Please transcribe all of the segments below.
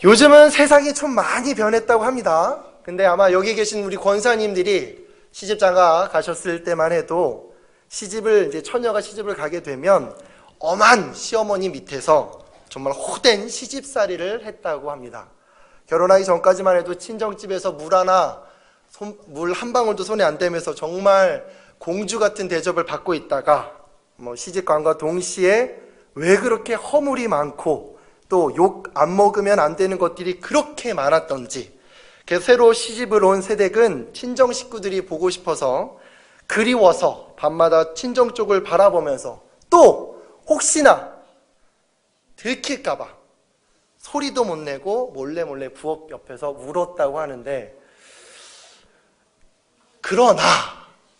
요즘은 세상이 좀 많이 변했다고 합니다. 근데 아마 여기 계신 우리 권사님들이 시집장가 가셨을 때만 해도 처녀가 시집을 가게 되면 엄한 시어머니 밑에서 정말 호된 시집살이를 했다고 합니다. 결혼하기 전까지만 해도 친정집에서 물 한 방울도 손에 안 대면서 정말 공주 같은 대접을 받고 있다가 시집간과 동시에 왜 그렇게 허물이 많고 또 욕 안 먹으면 안 되는 것들이 그렇게 많았던지, 그래서 새로 시집을 온 새댁은 친정 식구들이 보고 싶어서 그리워서 밤마다 친정 쪽을 바라보면서 또 혹시나 들킬까봐 소리도 못 내고 몰래 부엌 옆에서 울었다고 하는데, 그러나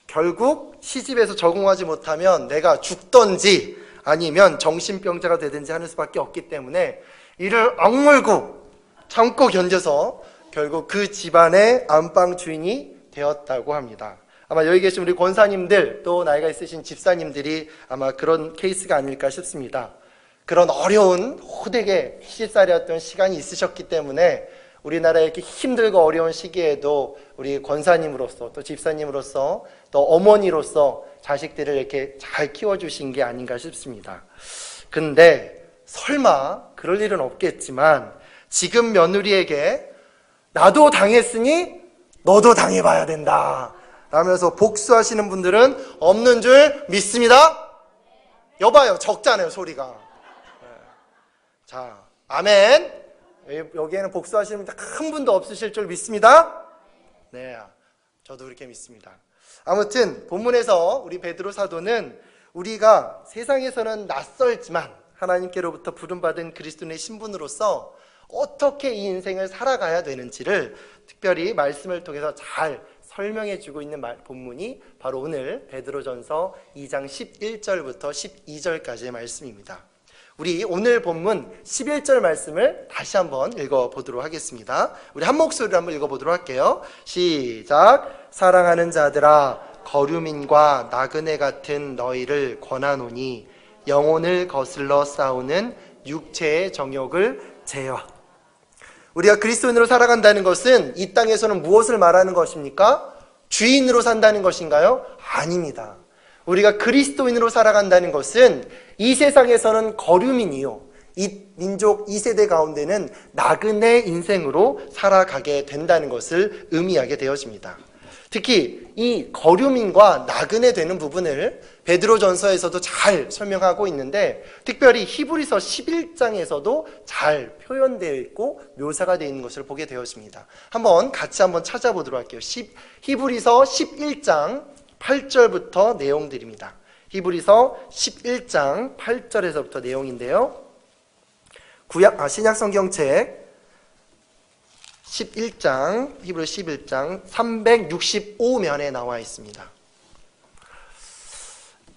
결국 시집에서 적응하지 못하면 내가 죽던지 아니면 정신병자가 되든지 하는 수밖에 없기 때문에 이를 억물고 참고 견뎌서 결국 그 집안의 안방 주인이 되었다고 합니다. 아마 여기 계신 우리 권사님들, 또 나이가 있으신 집사님들이 아마 그런 케이스가 아닐까 싶습니다. 그런 어려운 호되게 시집살이였던 시간이 있으셨기 때문에 우리나라의 이렇게 힘들고 어려운 시기에도 우리 권사님으로서 또 집사님으로서 또 어머니로서 자식들을 이렇게 잘 키워주신 게 아닌가 싶습니다. 근데 설마 그럴 일은 없겠지만 지금 며느리에게 나도 당했으니 너도 당해봐야 된다 라면서 복수하시는 분들은 없는 줄 믿습니다. 여봐요, 적잖아요 소리가. 자, 아멘. 여기에는 복수하시는 분 한 분도 없으실 줄 믿습니다. 네, 저도 그렇게 믿습니다. 아무튼 본문에서 우리 베드로 사도는 우리가 세상에서는 낯설지만 하나님께로부터 부름받은 그리스도인의 신분으로서 어떻게 이 인생을 살아가야 되는지를 특별히 말씀을 통해서 잘 설명해 주고 있는 본문이 바로 오늘 베드로전서 2장 11절부터 12절까지의 말씀입니다. 우리 오늘 본문 11절 말씀을 다시 한번 읽어보도록 하겠습니다. 우리 한 목소리로 한번 읽어보도록 할게요. 시작. 사랑하는 자들아, 거류민과 나그네 같은 너희를 권하노니 영혼을 거슬러 싸우는 육체의 정욕을 제어. 우리가 그리스도인으로 살아간다는 것은 이 땅에서는 무엇을 말하는 것입니까? 주인으로 산다는 것인가요? 아닙니다. 우리가 그리스도인으로 살아간다는 것은 이 세상에서는 거류민이요, 이 민족 2세대 가운데는 나그네 인생으로 살아가게 된다는 것을 의미하게 되어집니다. 특히 이 거류민과 나그네 되는 부분을 베드로전서에서도 잘 설명하고 있는데, 특별히 히브리서 11장에서도 잘 표현되어 있고 묘사가 되어 있는 것을 보게 되어집니다. 같이 한번 찾아보도록 할게요. 히브리서 11장 8절부터 내용들입니다. 히브리서 11장 8절에서부터 내용인데요. 신약 성경책 11장, 히브리 11장 365면에 나와 있습니다.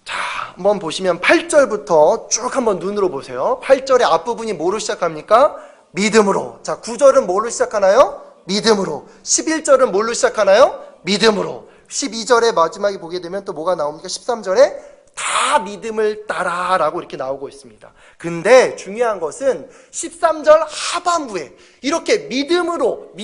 자, 한번 보시면 8절부터 쭉 한번 눈으로 보세요. 8절의 앞부분이 뭐로 시작합니까? 믿음으로. 자, 9절은 뭘로 시작하나요? 믿음으로. 11절은 뭘로 시작하나요? 믿음으로. 12절의 마지막에 보게 되면 또 뭐가 나옵니까? 13절에 다 믿음을 따라 라고 이렇게 나오고 있습니다. 근데 중요한 것은 13절 하반부에 이렇게 믿음으로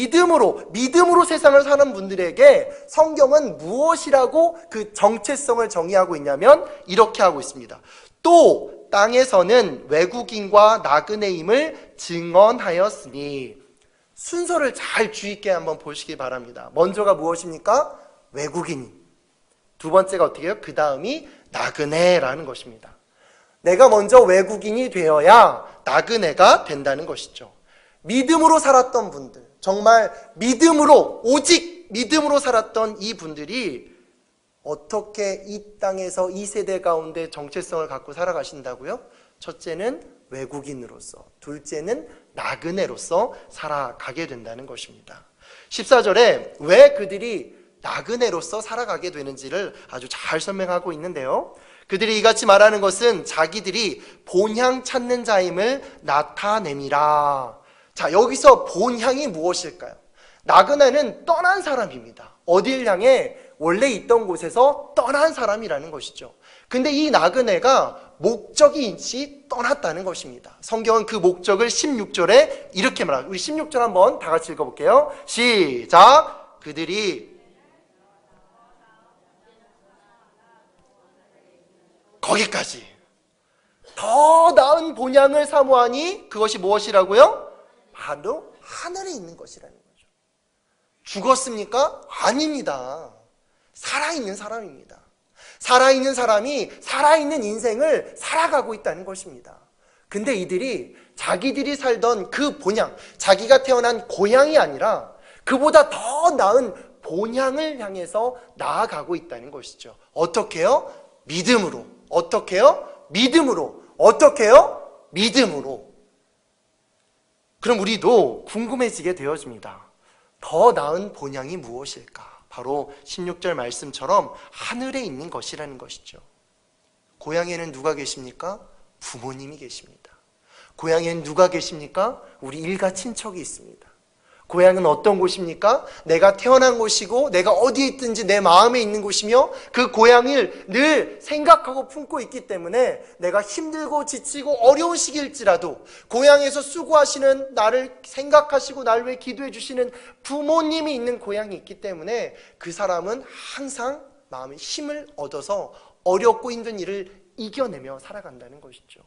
세상을 사는 분들에게 성경은 무엇이라고 그 정체성을 정의하고 있냐면 이렇게 하고 있습니다. 또 땅에서는 외국인과 나그네임을 증언하였으니. 순서를 잘 주의 있게 한번 보시기 바랍니다. 먼저가 무엇입니까? 외국인. 두 번째가 어떻게 해요? 그 다음이 나그네라는 것입니다. 내가 먼저 외국인이 되어야 나그네가 된다는 것이죠. 믿음으로 살았던 분들, 정말 오직 믿음으로 살았던 이 분들이 어떻게 이 땅에서 이 세대 가운데 정체성을 갖고 살아가신다고요? 첫째는 외국인으로서, 둘째는 나그네로서 살아가게 된다는 것입니다. 14절에 왜 그들이 나그네로서 살아가게 되는지를 아주 잘 설명하고 있는데요. 그들이 이같이 말하는 것은 자기들이 본향 찾는 자임을 나타냄이라. 자, 여기서 본향이 무엇일까요? 나그네는 떠난 사람입니다. 어딜 향해? 원래 있던 곳에서 떠난 사람이라는 것이죠. 근데 이 나그네가 목적이 있이 떠났다는 것입니다. 성경은 그 목적을 16절에 이렇게 말합니다. 우리 16절 한번 다 같이 읽어볼게요. 시작. 그들이 거기까지. 더 나은 본향을 사모하니 그것이 무엇이라고요? 바로 하늘에 있는 것이라는 거죠. 죽었습니까? 아닙니다. 살아있는 사람입니다. 살아있는 사람이 살아있는 인생을 살아가고 있다는 것입니다. 근데 이들이 자기들이 살던 그 본향, 자기가 태어난 고향이 아니라 그보다 더 나은 본향을 향해서 나아가고 있다는 것이죠. 어떻게요? 믿음으로. 어떻게요? 믿음으로. 어떻게요? 믿음으로. 그럼 우리도 궁금해지게 되어집니다. 더 나은 본향이 무엇일까? 바로 16절 말씀처럼 하늘에 있는 것이라는 것이죠. 고향에는 누가 계십니까? 부모님이 계십니다. 고향에는 누가 계십니까? 우리 일가 친척이 있습니다. 고향은 어떤 곳입니까? 내가 태어난 곳이고 내가 어디에 있든지 내 마음에 있는 곳이며 그 고향을 늘 생각하고 품고 있기 때문에 내가 힘들고 지치고 어려운 시기일지라도 고향에서 수고하시는 나를 생각하시고 나를 위해 기도해 주시는 부모님이 있는 고향이 있기 때문에 그 사람은 항상 마음의 힘을 얻어서 어렵고 힘든 일을 이겨내며 살아간다는 것이죠.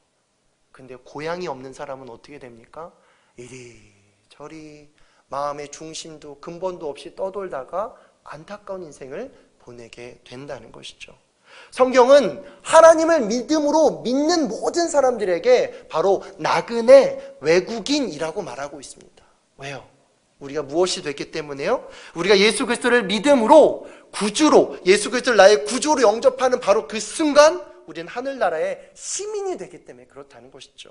근데 고향이 없는 사람은 어떻게 됩니까? 이리저리 마음의 중심도 근본도 없이 떠돌다가 안타까운 인생을 보내게 된다는 것이죠. 성경은 하나님을 믿음으로 믿는 모든 사람들에게 바로 나그네 외국인이라고 말하고 있습니다. 왜요? 우리가 무엇이 됐기 때문에요? 우리가 예수 그리스도를 믿음으로 구주로, 예수 그리스도를 나의 구주로 영접하는 바로 그 순간 우리는 하늘나라의 시민이 되기 때문에 그렇다는 것이죠.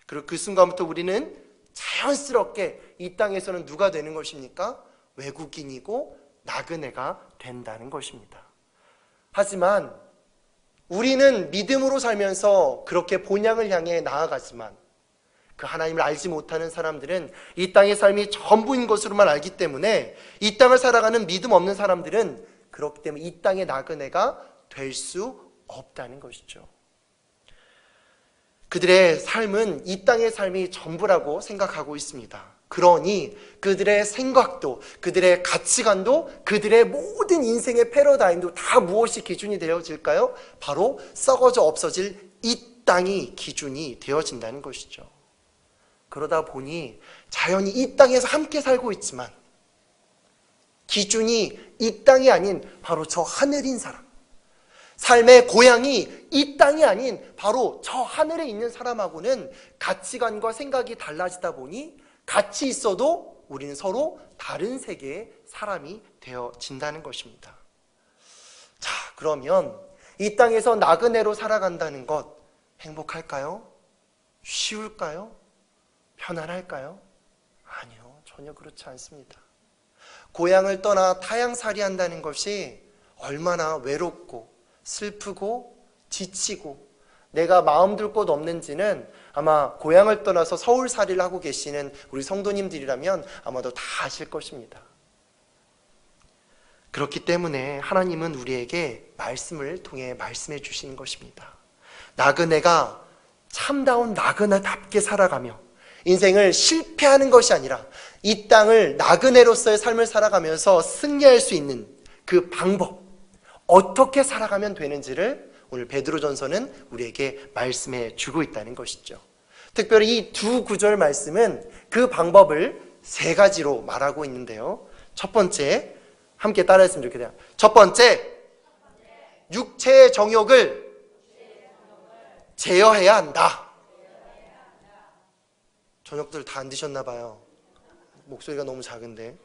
그리고 그 순간부터 우리는 자연스럽게 이 땅에서는 누가 되는 것입니까? 외국인이고 나그네가 된다는 것입니다. 하지만 우리는 믿음으로 살면서 그렇게 본향을 향해 나아가지만 그 하나님을 알지 못하는 사람들은 이 땅의 삶이 전부인 것으로만 알기 때문에 이 땅을 살아가는 믿음 없는 사람들은 그렇기 때문에 이 땅의 나그네가 될 수 없다는 것이죠. 그들의 삶은 이 땅의 삶이 전부라고 생각하고 있습니다. 그러니 그들의 생각도, 그들의 가치관도, 그들의 모든 인생의 패러다임도 다 무엇이 기준이 되어질까요? 바로 썩어져 없어질 이 땅이 기준이 되어진다는 것이죠. 그러다 보니 자연히 이 땅에서 함께 살고 있지만 기준이 이 땅이 아닌 바로 저 하늘인 사람, 삶의 고향이 이 땅이 아닌 바로 저 하늘에 있는 사람하고는 가치관과 생각이 달라지다 보니 같이 있어도 우리는 서로 다른 세계의 사람이 되어진다는 것입니다. 자, 그러면 이 땅에서 나그네로 살아간다는 것 행복할까요? 쉬울까요? 편안할까요? 아니요, 전혀 그렇지 않습니다. 고향을 떠나 타향살이 한다는 것이 얼마나 외롭고 슬프고 지치고 내가 마음 둘 곳 없는지는 아마 고향을 떠나서 서울살이를 하고 계시는 우리 성도님들이라면 아마도 다 아실 것입니다. 그렇기 때문에 하나님은 우리에게 말씀을 통해 말씀해 주시는 것입니다. 나그네가 참다운 나그네답게 살아가며 인생을 실패하는 것이 아니라 이 땅을 나그네로서의 삶을 살아가면서 승리할 수 있는 그 방법, 어떻게 살아가면 되는지를 오늘 베드로전서는 우리에게 말씀해 주고 있다는 것이죠. 특별히 이 두 구절 말씀은 그 방법을 세 가지로 말하고 있는데요. 첫 번째, 함께 따라했으면 좋겠어요. 첫 번째, 육체의 정욕을 제어해야 한다. 저녁들 다 안 드셨나 봐요. 목소리가 너무 작은데.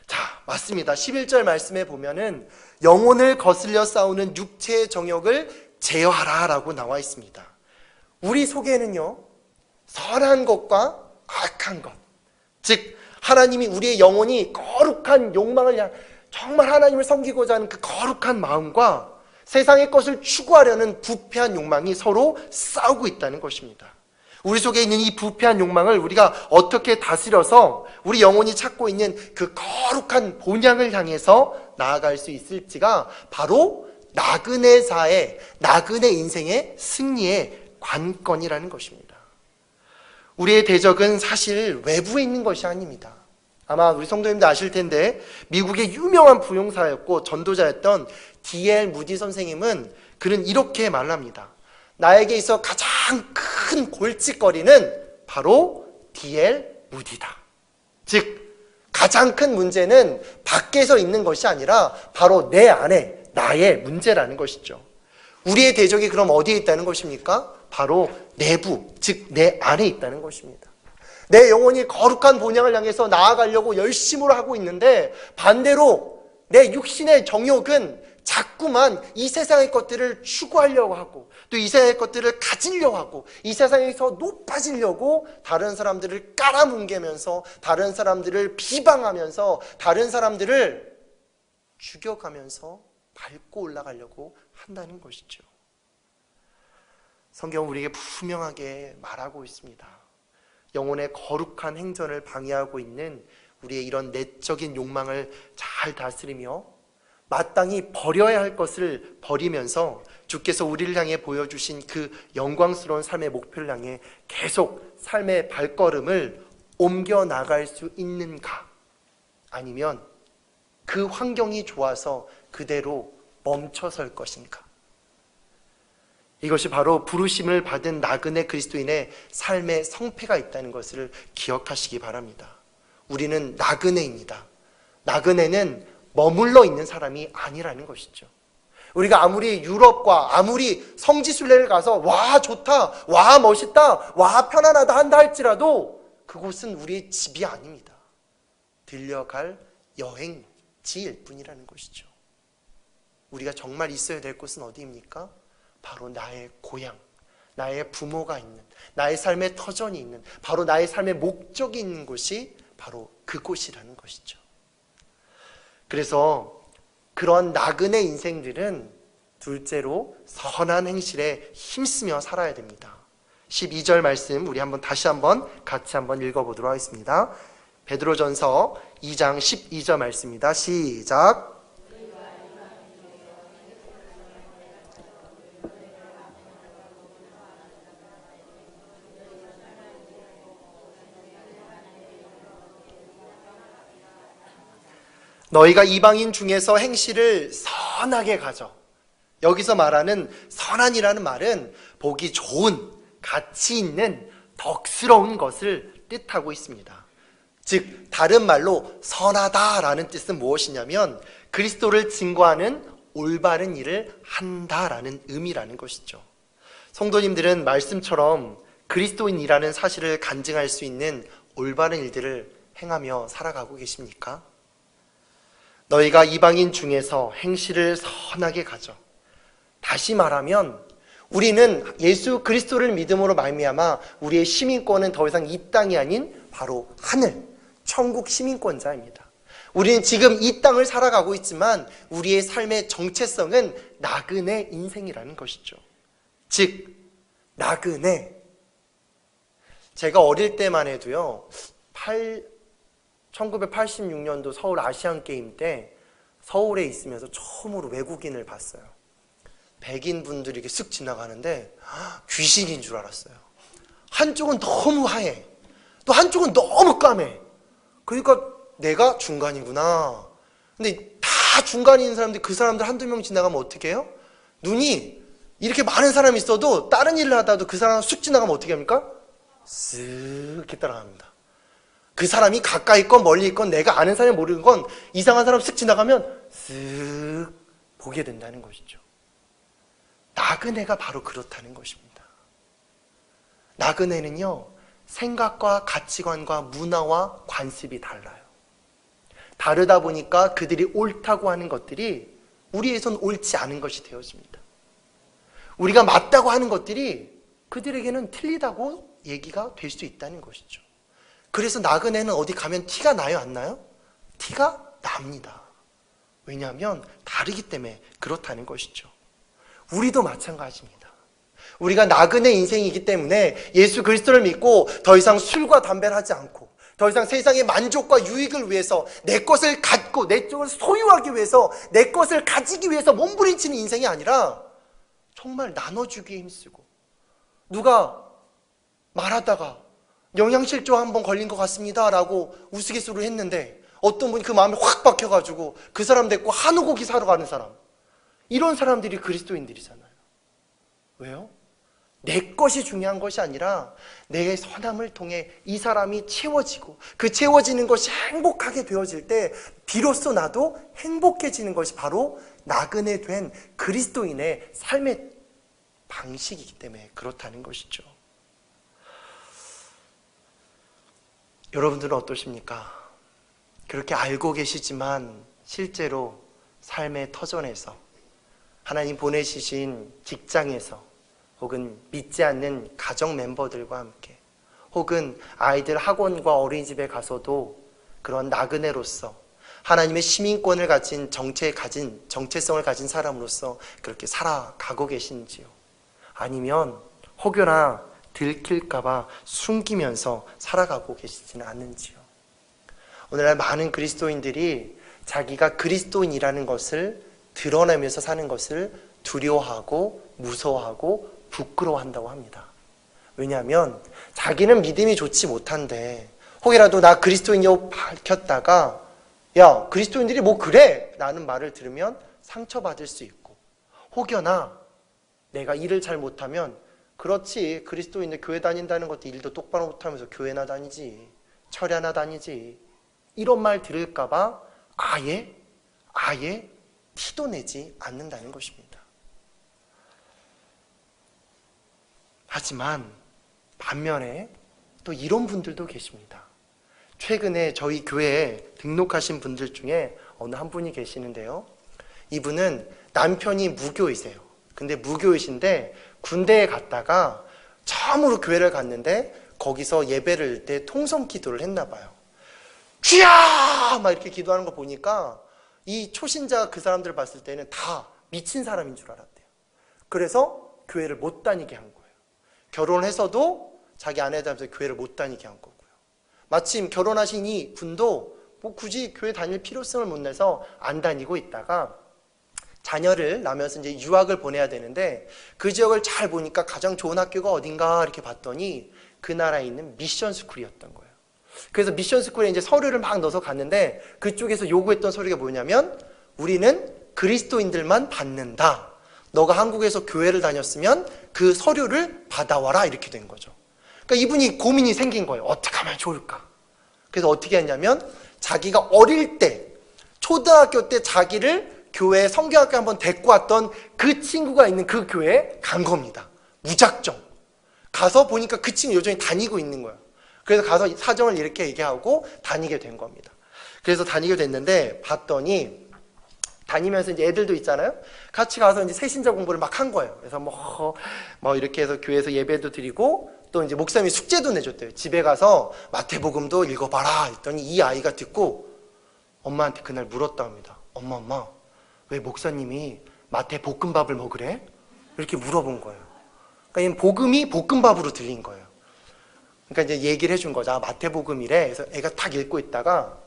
자, 맞습니다. 11절 말씀에 보면은 영혼을 거슬려 싸우는 육체의 정욕을 제어하라 라고 나와 있습니다. 우리 속에는요, 선한 것과 악한 것, 즉 하나님이 우리의 영혼이 거룩한 욕망을 향해 정말 하나님을 섬기고자 하는 그 거룩한 마음과 세상의 것을 추구하려는 부패한 욕망이 서로 싸우고 있다는 것입니다. 우리 속에 있는 이 부패한 욕망을 우리가 어떻게 다스려서 우리 영혼이 찾고 있는 그 거룩한 본향을 향해서 나아갈 수 있을지가 바로 나그네 인생의 승리의 관건이라는 것입니다. 우리의 대적은 사실 외부에 있는 것이 아닙니다. 아마 우리 성도님들 아실 텐데 미국의 유명한 부용사였고 전도자였던 D.L. 무디 선생님은 그는 이렇게 말합니다. 나에게 있어 가장 큰 골칫거리는 바로 D.L. 무디다. 즉 가장 큰 문제는 밖에서 있는 것이 아니라 바로 내 안에 나의 문제라는 것이죠. 우리의 대적이 그럼 어디에 있다는 것입니까? 바로 내부, 즉 내 안에 있다는 것입니다. 내 영혼이 거룩한 본향을 향해서 나아가려고 열심으로 하고 있는데 반대로 내 육신의 정욕은 자꾸만 이 세상의 것들을 추구하려고 하고 또 이 세상의 것들을 가지려고 하고 이 세상에서 높아지려고 다른 사람들을 깔아뭉개면서 다른 사람들을 비방하면서 다른 사람들을 죽여가면서 밟고 올라가려고 한다는 것이죠. 성경은 우리에게 분명하게 말하고 있습니다. 영혼의 거룩한 행전을 방해하고 있는 우리의 이런 내적인 욕망을 잘 다스리며 마땅히 버려야 할 것을 버리면서 주께서 우리를 향해 보여주신 그 영광스러운 삶의 목표를 향해 계속 삶의 발걸음을 옮겨 나갈 수 있는가? 아니면 그 환경이 좋아서 그대로 멈춰설 것인가? 이것이 바로 부르심을 받은 나그네 그리스도인의 삶의 성패가 있다는 것을 기억하시기 바랍니다. 우리는 나그네입니다. 나그네는 머물러 있는 사람이 아니라는 것이죠. 우리가 아무리 유럽과 아무리 성지순례를 가서 와 좋다, 와 멋있다, 와 편안하다 한다 할지라도 그곳은 우리의 집이 아닙니다. 들려갈 여행지일 뿐이라는 것이죠. 우리가 정말 있어야 될 곳은 어디입니까? 바로 나의 고향, 나의 부모가 있는, 나의 삶의 터전이 있는, 바로 나의 삶의 목적이 있는 곳이 바로 그곳이라는 것이죠. 그래서 그런 나그네 인생들은 둘째로 선한 행실에 힘쓰며 살아야 됩니다. 12절 말씀 우리 다시 한번 같이 읽어보도록 하겠습니다. 베드로전서 2장 12절 말씀입니다. 시작. 너희가 이방인 중에서 행실을 선하게 가져. 여기서 말하는 선한이라는 말은 보기 좋은, 가치 있는, 덕스러운 것을 뜻하고 있습니다. 즉 다른 말로 선하다라는 뜻은 무엇이냐면 그리스도를 증거하는 올바른 일을 한다라는 의미라는 것이죠. 성도님들은 말씀처럼 그리스도인이라는 사실을 간증할 수 있는 올바른 일들을 행하며 살아가고 계십니까? 너희가 이방인 중에서 행실을 선하게 가져. 다시 말하면 우리는 예수 그리스도를 믿음으로 말미암아 우리의 시민권은 더 이상 이 땅이 아닌 바로 하늘, 천국 시민권자입니다. 우리는 지금 이 땅을 살아가고 있지만 우리의 삶의 정체성은 나그네 인생이라는 것이죠. 즉 나그네. 제가 어릴 때만 해도요 1986년도 서울 아시안게임 때 서울에 있으면서 처음으로 외국인을 봤어요. 백인 분들이 이렇게 쓱 지나가는데 귀신인 줄 알았어요. 한쪽은 너무 하얘, 또 한쪽은 너무 까매. 그러니까 내가 중간이구나. 근데 다 중간에 있는 사람들, 그 사람들 한두 명 지나가면 어떻게 해요? 눈이 이렇게 많은 사람이 있어도 다른 일을 하다도 그 사람 쑥 지나가면 어떻게 합니까? 쓱 이렇게 따라갑니다. 그 사람이 가까이 있건 멀리 있건 내가 아는 사람이 모르는 건 이상한 사람 쓱 지나가면 쓱 보게 된다는 것이죠. 나그네가 바로 그렇다는 것입니다. 나그네는요 생각과 가치관과 문화와 관습이 달라요. 다르다 보니까 그들이 옳다고 하는 것들이 우리에선 옳지 않은 것이 되어집니다. 우리가 맞다고 하는 것들이 그들에게는 틀리다고 얘기가 될 수 있다는 것이죠. 그래서 나그네는 어디 가면 티가 나요, 안 나요? 티가 납니다. 왜냐하면 다르기 때문에 그렇다는 것이죠. 우리도 마찬가지입니다. 우리가 나그네 인생이기 때문에 예수 그리스도를 믿고 더 이상 술과 담배를 하지 않고 더 이상 세상의 만족과 유익을 위해서 내 것을 갖고 내 쪽을 소유하기 위해서 내 것을 가지기 위해서 몸부림치는 인생이 아니라 정말 나눠주기에 힘쓰고, 누가 말하다가 영양실조 한번 걸린 것 같습니다 라고 우스갯소리를 했는데 어떤 분이 그 마음에 확 박혀가지고 그 사람 데리고 한우고기 사러 가는 사람, 이런 사람들이 그리스도인들이잖아요. 왜요? 내 것이 중요한 것이 아니라 내 선함을 통해 이 사람이 채워지고 그 채워지는 것이 행복하게 되어질 때 비로소 나도 행복해지는 것이 바로 나그네 된 그리스도인의 삶의 방식이기 때문에 그렇다는 것이죠. 여러분들은 어떠십니까? 그렇게 알고 계시지만 실제로 삶의 터전에서, 하나님 보내주신 직장에서, 혹은 믿지 않는 가정 멤버들과 함께, 혹은 아이들 학원과 어린이집에 가서도 그런 나그네로서 하나님의 시민권을 가진 정체성을 가진 사람으로서 그렇게 살아가고 계신지요? 아니면 혹여나 들킬까봐 숨기면서 살아가고 계시지는 않는지요? 오늘날 많은 그리스도인들이 자기가 그리스도인이라는 것을 드러내면서 사는 것을 두려워하고 무서워하고 부끄러워한다고 합니다. 왜냐하면 자기는 믿음이 좋지 못한데 혹이라도 나 그리스도인이라고 밝혔다가 야, 그리스도인들이 뭐 그래? 라는 말을 들으면 상처받을 수 있고, 혹여나 내가 일을 잘 못하면 그렇지, 그리스도인들 교회 다닌다는 것도 일도 똑바로 못하면서 교회나 다니지, 철야나 다니지, 이런 말 들을까봐 아예 티도 내지 않는다는 것입니다. 하지만 반면에 또 이런 분들도 계십니다. 최근에 저희 교회에 등록하신 분들 중에 어느 한 분이 계시는데요. 이분은 남편이 무교이세요. 근데 무교이신데 군대에 갔다가 처음으로 교회를 갔는데 거기서 예배를 할 때 통성 기도를 했나 봐요. 주야! 막 이렇게 기도하는 거 보니까 이 초신자 그 사람들 봤을 때는 다 미친 사람인 줄 알았대요. 그래서 교회를 못 다니게 한 거예요. 결혼해서도 자기 아내한테 교회를 못 다니게 한 거고요. 마침 결혼하신 이 분도 뭐 굳이 교회 다닐 필요성을 못 내서 안 다니고 있다가 자녀를 낳으면서 이제 유학을 보내야 되는데 그 지역을 잘 보니까 가장 좋은 학교가 어딘가 이렇게 봤더니 그 나라에 있는 미션 스쿨이었던 거예요. 그래서 미션 스쿨에 이제 서류를 막 넣어서 갔는데 그쪽에서 요구했던 서류가 뭐냐면 우리는 그리스도인들만 받는다. 너가 한국에서 교회를 다녔으면 그 서류를 받아와라, 이렇게 된 거죠. 그러니까 이분이 고민이 생긴 거예요. 어떻게 하면 좋을까? 그래서 어떻게 했냐면 자기가 어릴 때 초등학교 때 자기를 교회 성경학교에 한번 데리고 왔던 그 친구가 있는 그 교회에 간 겁니다. 무작정 가서 보니까 그 친구 여전히 다니고 있는 거예요. 그래서 가서 사정을 이렇게 얘기하고 다니게 된 겁니다. 그래서 다니게 됐는데 봤더니 다니면서 이제 애들도 있잖아요. 같이 가서 이제 새신자 공부를 막 한 거예요. 그래서 뭐 이렇게 해서 교회에서 예배도 드리고 또 이제 목사님이 숙제도 내줬대요. 집에 가서 마태복음도 읽어봐라 했더니 이 아이가 듣고 엄마한테 그날 물었다 합니다. 엄마 왜 목사님이 마태볶음밥을 먹으래? 이렇게 물어본 거예요. 그러니까 복음이 볶음밥으로 들린 거예요. 그러니까 이제 얘기를 해준 거죠. 마태복음이래. 그래서 애가 딱 읽고 있다가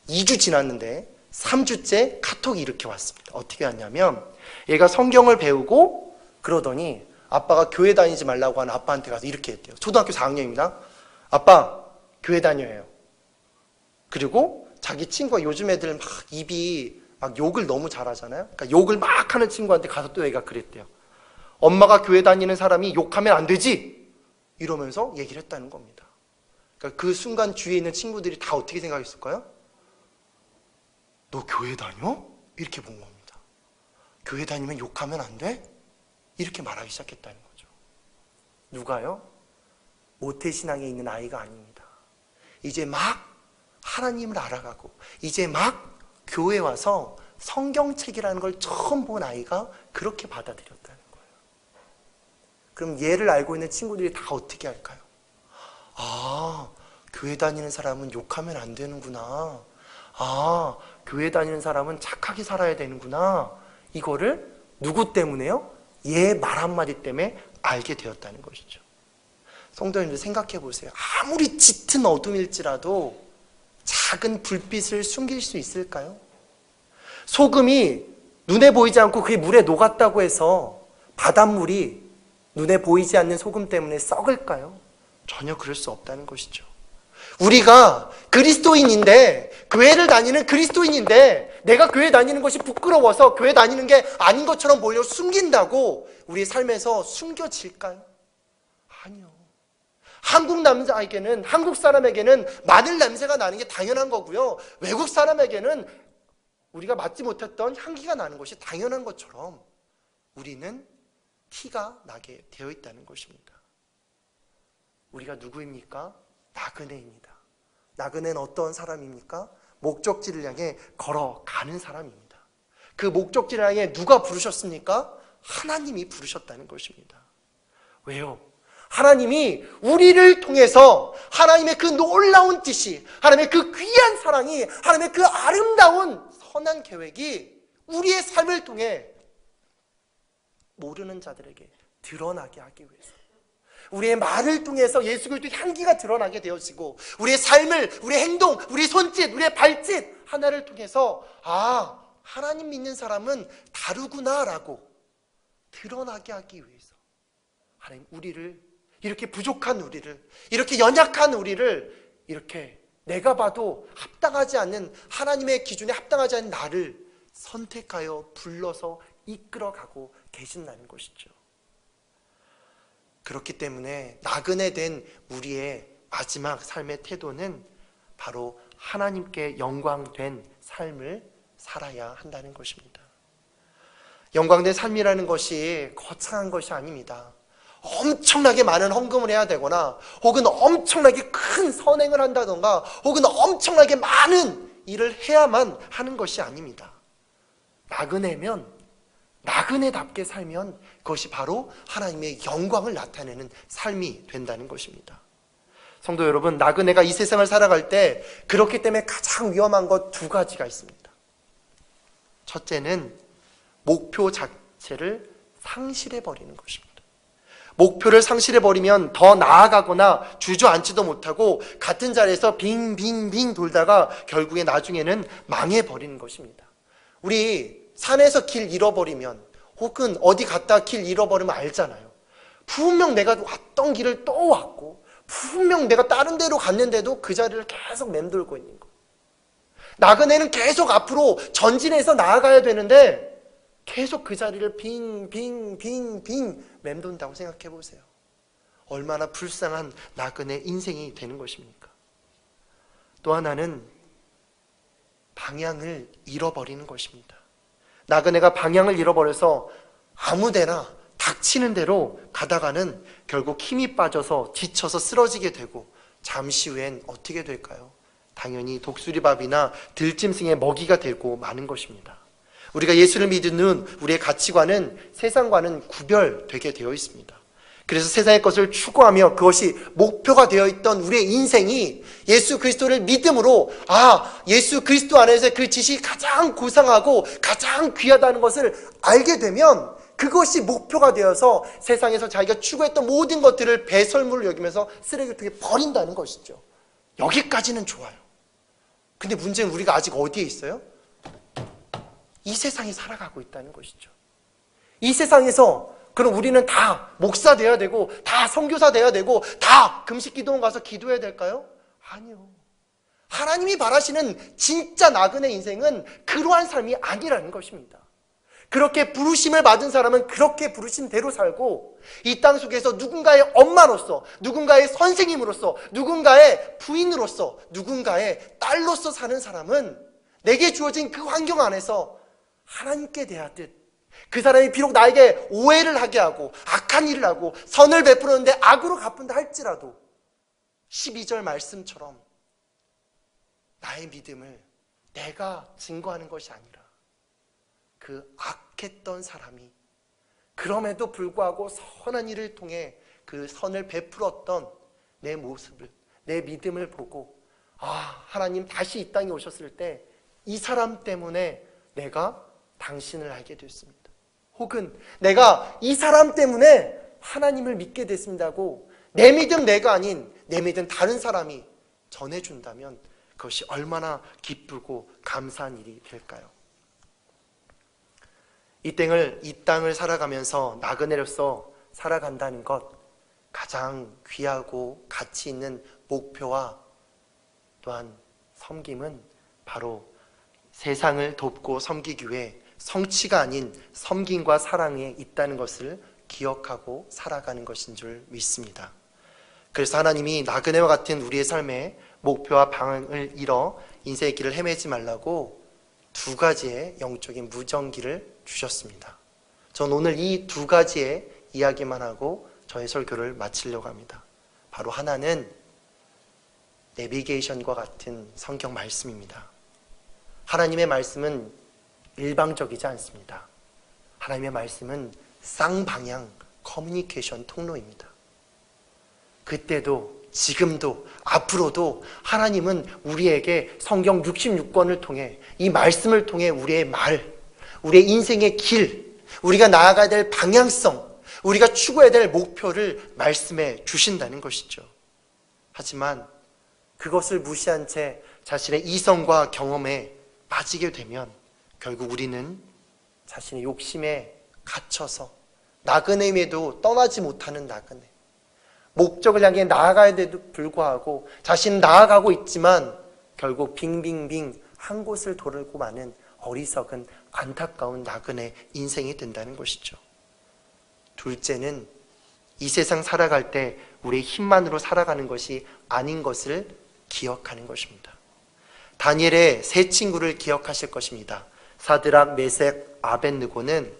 2주 지났는데 3주째 카톡이 이렇게 왔습니다. 어떻게 왔냐면 얘가 성경을 배우고 그러더니 아빠가 교회 다니지 말라고 하는 아빠한테 가서 이렇게 했대요. 초등학교 4학년입니다. 아빠, 교회 다녀요. 그리고 자기 친구가 요즘 애들 막 입이 막 욕을 너무 잘하잖아요. 그러니까 욕을 막 하는 친구한테 가서 또 애가 그랬대요. 엄마가 교회 다니는 사람이 욕하면 안 되지? 이러면서 얘기를 했다는 겁니다. 그러니까 그 순간 주위에 있는 친구들이 다 어떻게 생각했을까요? 너 교회 다녀? 이렇게 본 겁니다. 교회 다니면 욕하면 안 돼? 이렇게 말하기 시작했다는 거죠. 누가요? 모태신앙에 있는 아이가 아닙니다. 이제 막 하나님을 알아가고 이제 막 교회 와서 성경책이라는 걸 처음 본 아이가 그렇게 받아들였다는 거예요. 그럼 얘를 알고 있는 친구들이 다 어떻게 할까요? 아, 교회 다니는 사람은 욕하면 안 되는구나. 아, 교회 다니는 사람은 착하게 살아야 되는구나. 이거를 누구 때문에요? 얘 말 한마디 때문에 알게 되었다는 것이죠. 성도님들 생각해 보세요. 아무리 짙은 어둠일지라도 작은 불빛을 숨길 수 있을까요? 소금이 눈에 보이지 않고 그게 물에 녹았다고 해서 바닷물이 눈에 보이지 않는 소금 때문에 썩을까요? 전혀 그럴 수 없다는 것이죠. 우리가 그리스도인인데, 교회를 다니는 그리스도인인데 내가 교회 다니는 것이 부끄러워서 교회 다니는 게 아닌 것처럼 보여 숨긴다고 우리의 삶에서 숨겨질까요? 아니요. 한국 사람에게는 마늘 냄새가 나는 게 당연한 거고요. 외국 사람에게는 우리가 맡지 못했던 향기가 나는 것이 당연한 것처럼 우리는 티가 나게 되어 있다는 것입니다. 우리가 누구입니까? 나그네입니다. 나그네는 어떤 사람입니까? 목적지를 향해 걸어가는 사람입니다. 그 목적지를 향해 누가 부르셨습니까? 하나님이 부르셨다는 것입니다. 왜요? 하나님이 우리를 통해서 하나님의 그 놀라운 뜻이, 하나님의 그 귀한 사랑이, 하나님의 그 아름다운 선한 계획이 우리의 삶을 통해 모르는 자들에게 드러나게 하기 위해서, 우리의 말을 통해서 예수 그리스도의 향기가 드러나게 되어지고, 우리의 삶을, 우리의 행동, 우리의 손짓, 우리의 발짓 하나를 통해서 하나님 믿는 사람은 다르구나라고 드러나게 하기 위해서 하나님 우리를, 이렇게 부족한 우리를, 이렇게 연약한 우리를, 이렇게 내가 봐도 합당하지 않는, 하나님의 기준에 합당하지 않는 나를 선택하여 불러서 이끌어가고 계신다는 것이죠. 그렇기 때문에 나그네 된 우리의 마지막 삶의 태도는 바로 하나님께 영광된 삶을 살아야 한다는 것입니다. 영광된 삶이라는 것이 거창한 것이 아닙니다. 엄청나게 많은 헌금을 해야 되거나, 혹은 엄청나게 큰 선행을 한다던가, 혹은 엄청나게 많은 일을 해야만 하는 것이 아닙니다. 나그네면, 나그네답게 살면 그것이 바로 하나님의 영광을 나타내는 삶이 된다는 것입니다. 성도 여러분, 나그네가 이 세상을 살아갈 때 그렇기 때문에 가장 위험한 것 두 가지가 있습니다. 첫째는 목표 자체를 상실해버리는 것입니다. 목표를 상실해버리면 더 나아가거나 주저앉지도 못하고 같은 자리에서 빙빙빙 돌다가 결국에 나중에는 망해버리는 것입니다. 우리 산에서 길 잃어버리면, 혹은 어디 갔다 길 잃어버리면 알잖아요. 분명 내가 왔던 길을 또 왔고, 분명 내가 다른 데로 갔는데도 그 자리를 계속 맴돌고 있는 거. 나그네는 계속 앞으로 전진해서 나아가야 되는데 계속 그 자리를 빙빙빙빙 맴돈다고 생각해 보세요. 얼마나 불쌍한 나그네 인생이 되는 것입니까? 또 하나는 방향을 잃어버리는 것입니다. 나그네가 방향을 잃어버려서 아무데나 닥치는 대로 가다가는 결국 힘이 빠져서 지쳐서 쓰러지게 되고, 잠시 후엔 어떻게 될까요? 당연히 독수리밥이나 들짐승의 먹이가 되고 마는 것입니다. 우리가 예수를 믿는 우리의 가치관은 세상과는 구별되게 되어 있습니다. 그래서 세상의 것을 추구하며 그것이 목표가 되어 있던 우리의 인생이 예수 그리스도를 믿음으로, 예수 그리스도 안에서 그 지식이 가장 고상하고 가장 귀하다는 것을 알게 되면 그것이 목표가 되어서 세상에서 자기가 추구했던 모든 것들을 배설물을 여기면서 쓰레기통에 버린다는 것이죠. 여기까지는 좋아요. 근데 문제는 우리가 아직 어디에 있어요? 이 세상에 살아가고 있다는 것이죠. 이 세상에서 그럼 우리는 다 목사 돼야 되고, 다 선교사 돼야 되고, 다 금식 기도원 가서 기도해야 될까요? 아니요. 하나님이 바라시는 진짜 나그네 인생은 그러한 삶이 아니라는 것입니다. 그렇게 부르심을 받은 사람은 그렇게 부르신 대로 살고, 이 땅 속에서 누군가의 엄마로서, 누군가의 선생님으로서, 누군가의 부인으로서, 누군가의 딸로서 사는 사람은 내게 주어진 그 환경 안에서 하나님께 대하듯, 그 사람이 비록 나에게 오해를 하게 하고 악한 일을 하고 선을 베풀었는데 악으로 갚은다 할지라도 12절 말씀처럼 나의 믿음을 내가 증거하는 것이 아니라 그 악했던 사람이 그럼에도 불구하고 선한 일을 통해 그 선을 베풀었던 내 모습을, 내 믿음을 보고, 하나님 다시 이 땅에 오셨을 때 이 사람 때문에 내가 당신을 알게 됐습니다. 혹은 내가 이 사람 때문에 하나님을 믿게 됐습니다고 내 믿음 내가 아닌 내 믿음 다른 사람이 전해준다면 그것이 얼마나 기쁘고 감사한 일이 될까요? 이 땅을 살아가면서 나그네로서 살아간다는 것, 가장 귀하고 가치 있는 목표와 또한 섬김은 바로 세상을 돕고 섬기기 위해 성취가 아닌 섬김과 사랑에 있다는 것을 기억하고 살아가는 것인 줄 믿습니다. 그래서 하나님이 나그네와 같은 우리의 삶에 목표와 방향을 잃어 인생의 길을 헤매지 말라고 두 가지의 영적인 무전기를 주셨습니다. 전 오늘 이 두 가지의 이야기만 하고 저의 설교를 마치려고 합니다. 바로 하나는 내비게이션과 같은 성경 말씀입니다. 하나님의 말씀은 일방적이지 않습니다. 하나님의 말씀은 쌍방향 커뮤니케이션 통로입니다. 그때도 지금도 앞으로도 하나님은 우리에게 성경 66권을 통해 이 말씀을 통해 우리의 우리의 인생의 길, 우리가 나아가야 될 방향성, 우리가 추구해야 될 목표를 말씀해 주신다는 것이죠. 하지만 그것을 무시한 채 자신의 이성과 경험에 빠지게 되면 결국 우리는 자신의 욕심에 갇혀서 나그네임에도 떠나지 못하는 나그네, 목적을 향해 나아가야 돼도 불구하고 자신은 나아가고 있지만 결국 빙빙빙 한 곳을 돌고 마는 어리석은 안타까운 나그네 인생이 된다는 것이죠. 둘째는 이 세상 살아갈 때 우리의 힘만으로 살아가는 것이 아닌 것을 기억하는 것입니다. 다니엘의 세 친구를 기억하실 것입니다. 사드락, 메색, 아벳느고는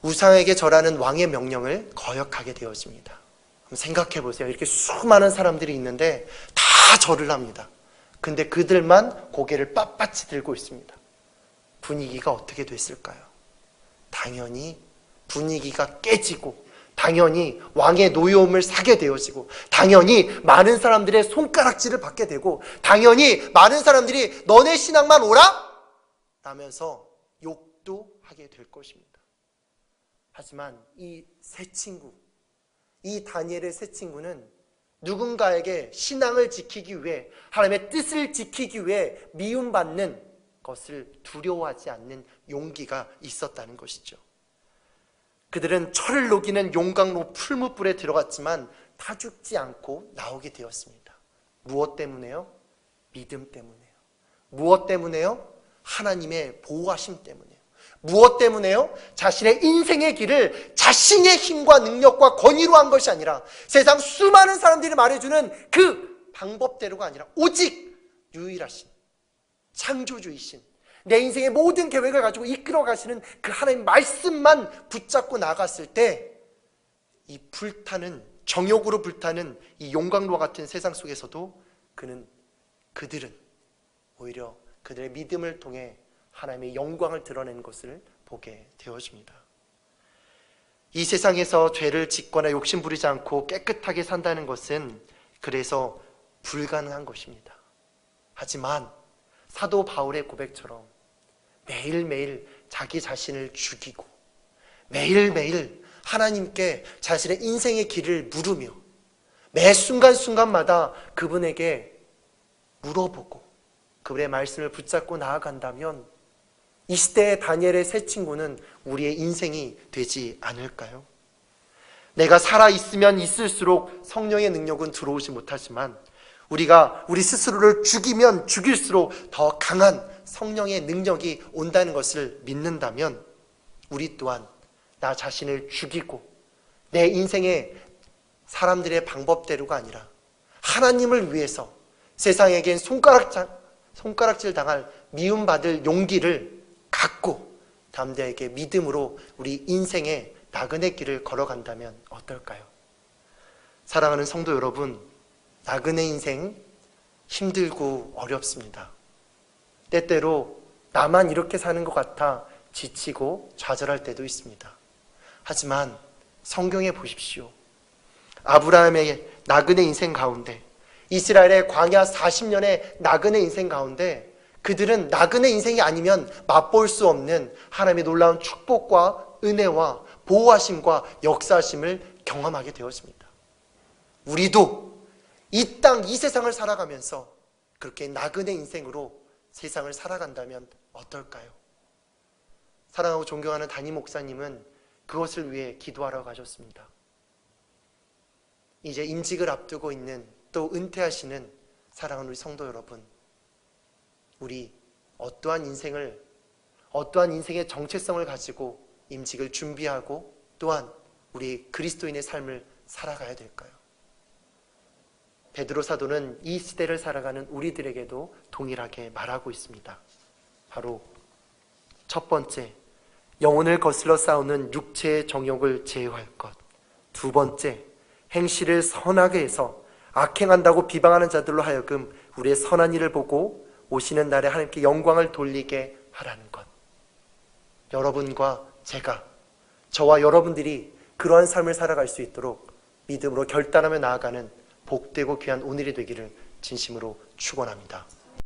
우상에게 절하는 왕의 명령을 거역하게 되어집니다. 생각해 보세요. 이렇게 수많은 사람들이 있는데 다 절을 합니다. 근데 그들만 고개를 빳빳이 들고 있습니다. 분위기가 어떻게 됐을까요? 당연히 분위기가 깨지고, 당연히 왕의 노여움을 사게 되어지고, 당연히 많은 사람들의 손가락질을 받게 되고, 당연히 많은 사람들이 너네 신앙만 오라? 라면서 욕도 하게 될 것입니다. 하지만 이 다니엘의 세 친구는 누군가에게 신앙을 지키기 위해, 하나님의 뜻을 지키기 위해 미움받는 것을 두려워하지 않는 용기가 있었다는 것이죠. 그들은 철을 녹이는 용광로 풀무불에 들어갔지만 타 죽지 않고 나오게 되었습니다. 무엇 때문에요? 믿음 때문에요. 무엇 때문에요? 하나님의 보호하심 때문에요. 무엇 때문에요? 자신의 인생의 길을 자신의 힘과 능력과 권위로 한 것이 아니라 세상 수많은 사람들이 말해주는 그 방법대로가 아니라 오직 유일하신 창조주이신 내 인생의 모든 계획을 가지고 이끌어 가시는 그 하나님 말씀만 붙잡고 나갔을 때 이 정욕으로 불타는 이 용광로와 같은 세상 속에서도 그들은 오히려 그들의 믿음을 통해 하나님의 영광을 드러내는 것을 보게 되어집니다. 이 세상에서 죄를 짓거나 욕심 부리지 않고 깨끗하게 산다는 것은 그래서 불가능한 것입니다. 하지만 사도 바울의 고백처럼 매일매일 자기 자신을 죽이고 매일매일 하나님께 자신의 인생의 길을 물으며 매 순간순간마다 그분에게 물어보고 그분의 말씀을 붙잡고 나아간다면 이 시대의 다니엘의 세 친구는 우리의 인생이 되지 않을까요? 내가 살아있으면 있을수록 성령의 능력은 들어오지 못하지만 우리가 우리 스스로를 죽이면 죽일수록 더 강한 성령의 능력이 온다는 것을 믿는다면 우리 또한 나 자신을 죽이고 내 인생의 사람들의 방법대로가 아니라 하나님을 위해서 세상에겐 손가락질 당할 미움받을 용기를 갖고 담대하게 믿음으로 우리 인생의 나그네 길을 걸어간다면 어떨까요? 사랑하는 성도 여러분, 나그네 인생 힘들고 어렵습니다. 때때로 나만 이렇게 사는 것 같아 지치고 좌절할 때도 있습니다. 하지만 성경에 보십시오. 아브라함의 나그네 인생 가운데, 이스라엘의 광야 40년의 나그네 인생 가운데 그들은 나그네 인생이 아니면 맛볼 수 없는 하나님의 놀라운 축복과 은혜와 보호하심과 역사하심을 경험하게 되었습니다. 우리도 이 땅, 이 세상을 살아가면서 그렇게 나그네 인생으로 세상을 살아간다면 어떨까요? 사랑하고 존경하는 담임 목사님은 그것을 위해 기도하러 가셨습니다. 이제 임직을 앞두고 있는, 또 은퇴하시는 사랑하는 우리 성도 여러분, 우리 어떠한 인생의 정체성을 가지고 임직을 준비하고 또한 우리 그리스도인의 삶을 살아가야 될까요? 베드로 사도는 이 시대를 살아가는 우리들에게도 동일하게 말하고 있습니다. 바로 첫 번째, 영혼을 거슬러 싸우는 육체의 정욕을 제어할 것. 두 번째, 행실을 선하게 해서 악행한다고 비방하는 자들로 하여금 우리의 선한 일을 보고 오시는 날에 하나님께 영광을 돌리게 하라는 것. 여러분과 제가, 저와 여러분들이 그러한 삶을 살아갈 수 있도록 믿음으로 결단하며 나아가는 복되고 귀한 오늘이 되기를 진심으로 축원합니다.